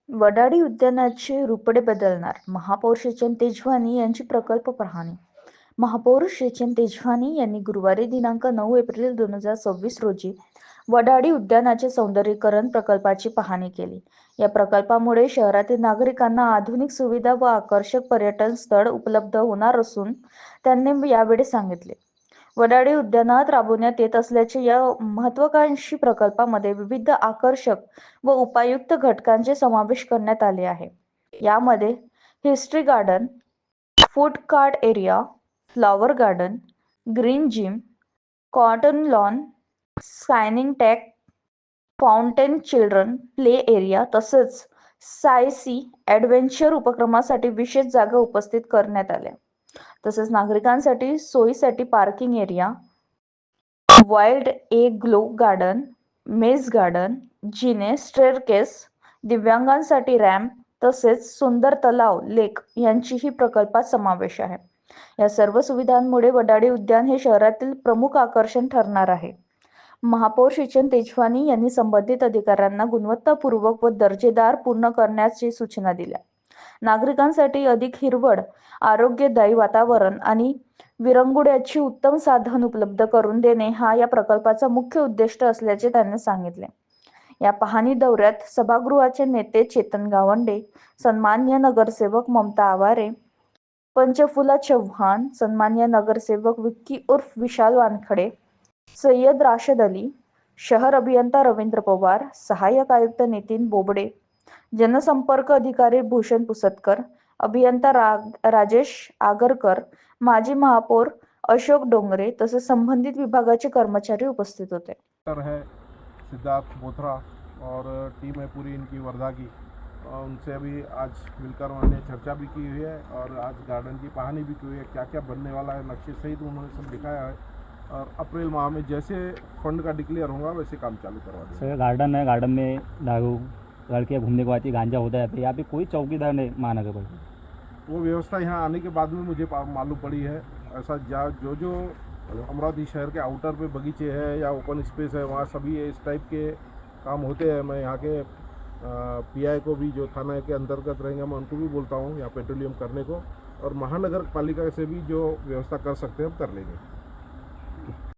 वडाळी उद्यानाचे रूपडे बदलणार, महापौर शेचन तेजवानी यांची प्रकल्प पाहणी. महापौर शेचन तेजवानी यांनी गुरुवारी दिनांक 9 एप्रिल 2026 रोजी वडाळी उद्यानाचे सौंदर्यीकरण प्रकल्पाची पाहणी केली. या प्रकल्पामुळे शहरातील नागरिकांना आधुनिक सुविधा व आकर्षक पर्यटन स्थळ उपलब्ध होणार असून त्यांनी यावेळी सांगितले. वडाळी उद्यानात राबवण्यात येत असल्याचे या महत्त्वाकांक्षी प्रकल्पामध्ये विविध आकर्षक व उपयुक्त घटकांचे समावेश करण्यात आले आहे. यामध्ये history garden, food cart area, flower garden, green gym, cotton lawn, signing track, fountain, children play area तसेच सायसी ॲडव्हेंचर उपक्रमासाठी विशेष जागा उपस्थित करण्यात आल्या. तसेच नागरिकांसाठी सोयीसाठी पार्किंग एरिया, वाइल्ड ए ग्लो गार्डन, मेज गार्डन, जिने स्टेअरकेस, दिव्यांगांसाठी रॅम्प तसेच सुंदर तलाव लेक यांचीही प्रकल्पात समावेश आहे. या सर्व सुविधांमुळे वडाळी उद्यान हे शहरातील प्रमुख आकर्षण ठरणार आहे. महापौर शेचन तेजवानी यांनी संबंधित अधिकाऱ्यांना गुणवत्तापूर्वक व दर्जेदार पूर्ण करण्याची सूचना दिल्या. नागरिकांसाठी अधिक हिरवळ, आरोग्यदायी वातावरण आणि विरंगुळ्याची उत्तम साधन उपलब्ध करून देणे हा या प्रकल्पाचा मुख्य उद्दिष्ट असल्याचे त्यांनी सांगितले. या पाहणी दौऱ्यात सभागृहाचे नेते चेतन गावंडे, सन्माननीय नगरसेवक ममता आवारे, पंचफुला चव्हाण, सन्माननीय नगरसेवक विक्की उर्फ विशाल वानखडे, सय्यद राशेद अली, शहर अभियंता रवींद्र पवार, सहाय्यक आयुक्त नितीन बोबडे, जनसंपर्क अधिकारी भूषण पुसतकर, अभियंता राजेश आगरकर, माजी महापौर अशोक डोंगरे तसेच संबंधित विभागाचे कर्मचारी उपस्थित होते. है सिद्धार्थ बोथरा और टीम है पूरी इनकी वर्धा की, उनसे अभी आज मिलकर उन्होंने चर्चा भी की हुई है और आज गार्डन की कहानी भी की हुई है, क्या क्या बनने वाला है नक्शे सहित उन्होंने सब दिखाया है और अप्रैल माह में जैसे फंड का डिक्लेयर होगा वैसे काम चालू करवा देंगे। सर गार्डन है, गार्डन में दारू लड़कियाँ घूमने को आती है, गांजा होता है, यहाँ पे कोई चौकीदार नहीं महानगर पालिका। वो व्यवस्था यहाँ आने के बाद में मुझे मालूम पड़ी है। ऐसा जो अमरावती शहर के आउटर पे बगीचे हैं या ओपन स्पेस है वहाँ सभी इस टाइप के काम होते हैं। मैं यहाँ के पीआई को भी जो थाना के अंतर्गत रहेंगे मैं उनको भी बोलता हूँ यहाँ पेट्रोलियम करने को, और महानगर पालिका से भी जो व्यवस्था कर सकते हैं हम कर लेंगे।